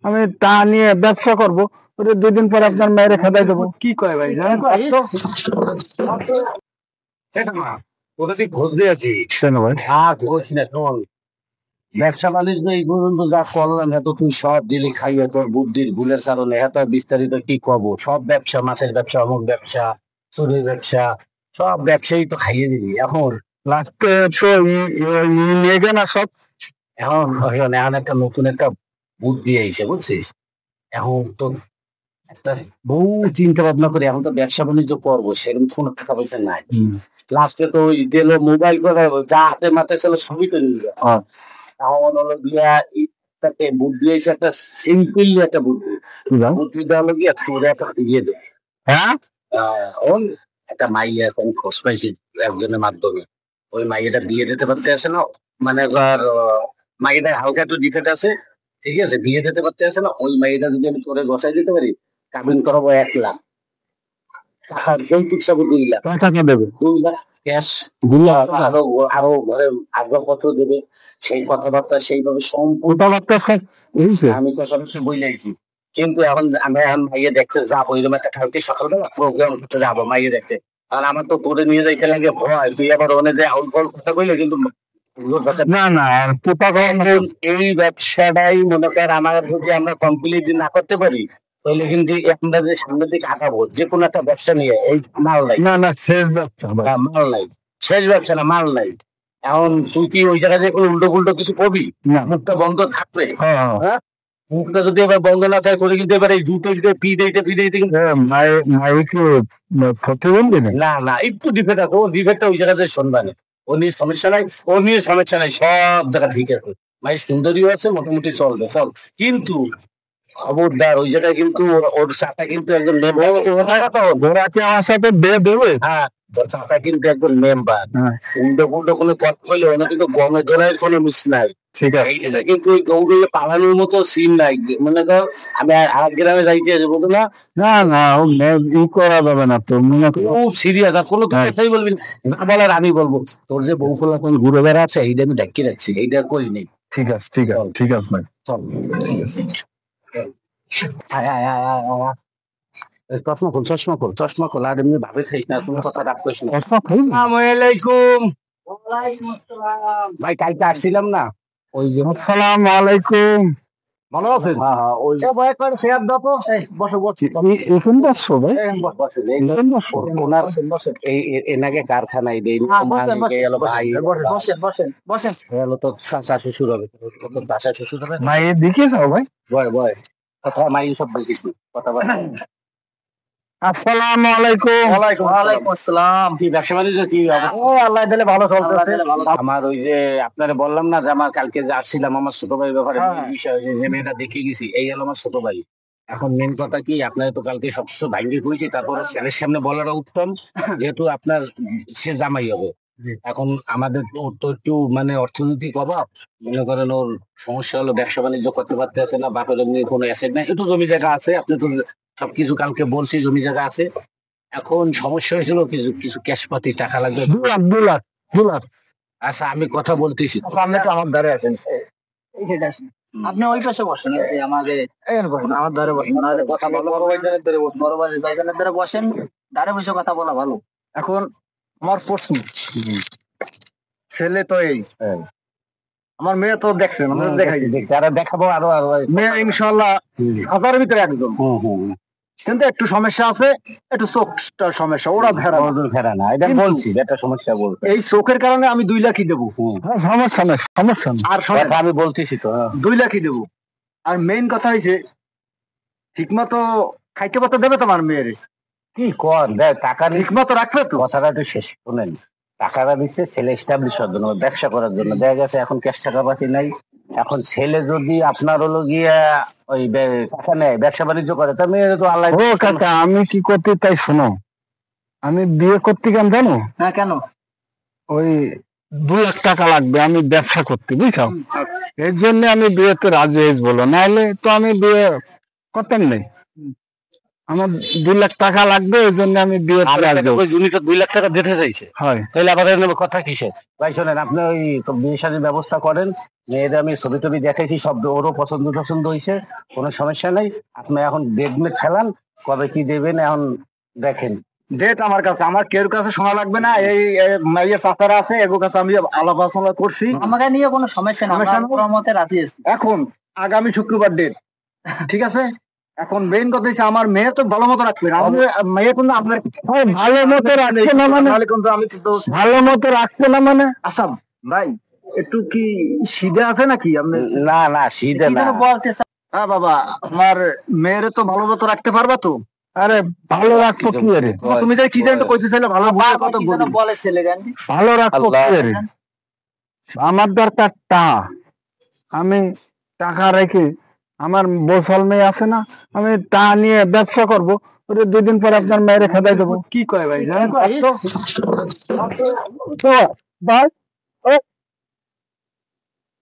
আমি তা নিয়ে ব্যবসা করবো, ওটা 2 দিন পরে আপনার মেয়েরে খেদাই দেবো। কি কয় ভাই জানেন ওটা ঠিক খোঁজ দিয়েছি ভাই ব্যবসা বাণিজ্য এই পর্যন্ত যা করলাম এত তুই সব দিলি খাইয়ে তোর বুদ্ধির ভুলের কারণে এত বিস্তারিত কি কব সব ব্যবসা মাছের ব্যবসা অমুক ব্যবসা চুরির ব্যবসা সব ব্যবসায়ী তো খাইয়ে দিবি এখন লাস্টে তো নিয়ে গে না সব। এখন এখন একটা নতুন একটা বুদ্ধি আইছে বুঝছিস এখন তো একটা বহু চিন্তা ভাবনা করে এখন তো ব্যবসা বাণিজ্য করবো সেরকম কোনো টাকা পয়সা নাই লাস্টে তো ওই দিল মোবাইল করে যা হাতে মাথায় ছিল সবই তো নিয়ে এখন হলো গিয়া ইটাকে বুদ্ধি হয়েছে একটা সিম্পল একটা বুদ্ধি বুদ্ধিটা হলো গিয়া তোর একটা দিয়ে দেবে হ্যাঁ ওই একটা মাইয়া এখন খোঁজ পাইছি একজনের মাধ্যমে ওই মাইয়াটা বিয়ে দিতে পারতে আসে না মানে ধর মাইয়াটা হালকা একটু ডিফেক্ট আছে ঠিক আছে বিয়ে দিতে পারতে আসে না ওই মাইয়াটা যদি আমি তোরে গসাই দিতে পারি কাবিন করাবো 1 লাখ টাকার যৌতুক সব 2 লাখ টাকা দেবে 2 লাখ ক্যাশ আরো আরো ঘরে আগ্রহপত্র দেবে সেই কথাবার্তা সেইভাবে সম্পূর্ণ আমি কথাবার্তা বইলাইছি কিন্তু এখন এখন মাইয়ে দেখতে যাবো এরকম একটা কালকে সকালবেলা প্রোগ্রাম করতে যাবো মাইয়ে দেখতে আর আমার তো তোরে নিয়ে যাইতে লাগে ভয় তুই আবার ওনে যে আউল ফল কথা কইলে কিন্তু না না এই ব্যবসাটাই মনে কর আমার যদি আমরা কমপ্লিট না করতে পারি তাহলে কিন্তু আমরা যে সামনের দিকে আগাবো যে কোনো একটা ব্যবসা নিয়ে এই মাল নাই না না শেষ ব্যবসা মাল নাই শেষ ব্যবসা না মাল নাই এখন তুই কি ওই জায়গায় যে কোনো উল্টো পুল্টো কিছু কবি না মুখটা বন্ধ থাকবে হ্যাঁ মুখটা যদি এবার বন্ধ না থাকে করে কিন্তু এবার এই দুটো যদি ফি দিতে ক্ষতি বলবি না না একটু ডিফেক্ট আছে ও ডিফেক্টটা ওই জায়গাতে শুনবা না ও নিয়ে সমস্যা নাই ও নিয়ে সমস্যা নাই সব জায়গা ঠিক আছে ভাই সুন্দরীও আছে মোটামুটি চলবে সব কিন্তু খবরদার ওই জায়গায় কিন্তু ওর চাচা কিন্তু একজন আমার সাথে দেবে হ্যাঁ ওর চাচা কিন্তু একজন মেম্বার উল্টো পুল্টো কোনো পথ করলে ওনা কিন্তু গমে দোলায় কোনো মিস নাই ঠিক আছে এইটা কিন্তু ওই গৌড়ে পালানোর মতো সিন নাই মানে ধর আমি আর গ্রামে যাইতে আছে বলতো না না না ই করা যাবে না তো খুব সিরিয়াস আর কোনো কথাই বলবি না বলার আমি বলবো তোর যে বউ ফোলা কোন ঘুরে বেড়া আছে এইটা আমি ডাকি রাখছি এইটা কই নেই ঠিক আছে ঠিক আছে ঠিক আছে ভাই চল চশমা খোল আর এমনি ভাবে খাইস না কোনো কথা রাখ করিস না আসসালামাইকুম ভাই কালকে আসছিলাম না ওই আসসালামু আলাইকুম ভালো আছেন ওই ভয় করে শেয়ার দাও তো বসো বসো আমি এখন বসছো ভাই ওনার এনাকে কারখানায় দেই ভাই বসেন বসেন বসেন হলো তো চাচা শ্বশুর হবে চাচা শ্বশুর হবে ভাই এদিকে যাও ভাই বয় বয় কথা মাই সব বলতেছি কথা বল আসসালামু আলাইকুম ওয়ালাইকুম আসসালাম কি ব্যবসা বাণিজ্য কি ও আল্লাহ দিলে ভালো চলতেছে আমার ওই যে আপনারে বললাম না যে আমার কালকে যে আসছিলাম আমার ছোট ভাই ব্যাপারে বিষয় যে মেয়েটা দেখে গেছি এই হলো আমার ছোট ভাই এখন মেন কথা কি আপনার তো কালকে সবকিছু ভাঙ্গি হয়েছে তারপরে ছেলের সামনে বলাটা উত্তম যেহেতু আপনার সে জামাই হবে এখন আমাদের তো একটু মানে অর্থনৈতিক অভাব মনে করেন ওর সমস্যা হলো ব্যবসা বাণিজ্য করতে পারতেছে না বাপের এমনি কোনো অ্যাসেট নাই একটু জমি জায়গা আছে আপনি তো সবকিছু কালকে বলছি জমি জায়গা আছে এখন সমস্যা হয়েছিল কিছু কিছু ক্যাশপাতি টাকা লাগবে 2 লাখ আচ্ছা আমি কথা বলতেছি আপনি তো আমার দ্বারে আছেন আপনি ওই পাশে বসেন আমাদের আমার দ্বারে বসেন কথা বলো বড় ভাইজানের দ্বারে বসেন বড় ভাইজানের দ্বারে বসেন দ্বারে বসে কথা বলা ভালো এখন আমার প্রশ্ন ছেলে তো এই আমার মেয়ে তো দেখছেন দেখাই তারা দেখাবো আরো আরো মেয়ে ইনশাল্লাহ 1000-এর ভিতরে একদম কিন্তু একটু সমস্যা আছে একটু চোখটা সমস্যা ওরা ভেড়া না এটা বলছি একটা সমস্যা বলতে এই চোখের কারণে আমি 2 লাখই দেবো সমস্যা না সমস্যা না আর আমি বলতেছি তো 2 লাখই দেবো আর মেইন কথা হয়েছে ঠিক মতো খাইতে পাতে দেবে তোমার মেয়ের কি কর দেখ টাকা ঠিক মতো রাখবে তো কথাটা একটু শেষ শুনেন টাকাটা দিচ্ছে ছেলে এস্টাবলিশ হওয়ার জন্য ব্যবসা করার জন্য দেখা গেছে এখন ক্যাশ টাকা পাতি নাই এখন ছেলে যদি আপনার হলো গিয়া ওই টাকা নেয় ব্যবসা বাণিজ্য করে তার মেয়ে তো আল্লাহ ও কাকা আমি কি করতে তাই শোনো আমি বিয়ে করতে কেন জানো হ্যাঁ কেন ওই 2 লাখ টাকা লাগবে আমি ব্যবসা করতে বুঝছো এর জন্য আমি বিয়েতে রাজি হয়েছি বলো নাহলে তো আমি বিয়ে করতাম নেই আমার 2 লাখ টাকা লাগবে, এই জন্য আমি বিয়ে করে আসবো। উনি তো 2 লাখ টাকা দিতে চাইছে, হয় তাহলে আবার এর কথা কিসের? ভাই শোনেন, আপনি ওই বিয়ে শাদীর ব্যবস্থা করেন, মেয়েদের আমি ছবি টবি দেখাইছি, সব ওরও পছন্দ টছন্দ হয়েছে, কোনো সমস্যা নাই। আপনি এখন ডেট মেট ফেলান, কবে কি দেবেন এখন দেখেন। ডেট আমার কাছে, আমার কেউ কাছে শোনা লাগবে না। এই মাইয়ের চাচারা আছে, এগুলোর কাছে আমি আলাপ আলোচনা করছি। আমাকে নিয়ে কোনো সমস্যা না, সমস্যা আমার মতে রাজি আছি। এখন আগামী শুক্রবার ডেট, ঠিক আছে? এখন মেইন কথা হচ্ছে আমার মেয়ে তো ভালো মতো রাখবেন। মেয়ে কিন্তু আপনার ভালো মতো রাখছে না মানে? তাহলে কিন্তু আমি তো ভালো মতো রাখছে না মানে? আচ্ছা ভাই, একটু কি সিধে আছে নাকি আপনি? না না, শীতে কি না। যেন বলতে চাই? হ্যাঁ বাবা, আমার মেয়ের তো ভালো মতো রাখতে পারবা তো? আরে ভালো রাখবো কি রে? তুমি যে কি যেন কইতে চাইলে ভালো বাবা কত কি যেন বলে ছেলেগান। ভালো রাখবো আল্লাহ। কি রে? আমার দরকার আমি টাকা রেখে, আমার বসল মেয়ে আছে না, আমি টা নিয়ে ব্যবসা করবো, ওরে 2 দিন পর আপনার মেয়েরে খেদাই দেবো। কি কয় ভাই জানেন? তো ভাই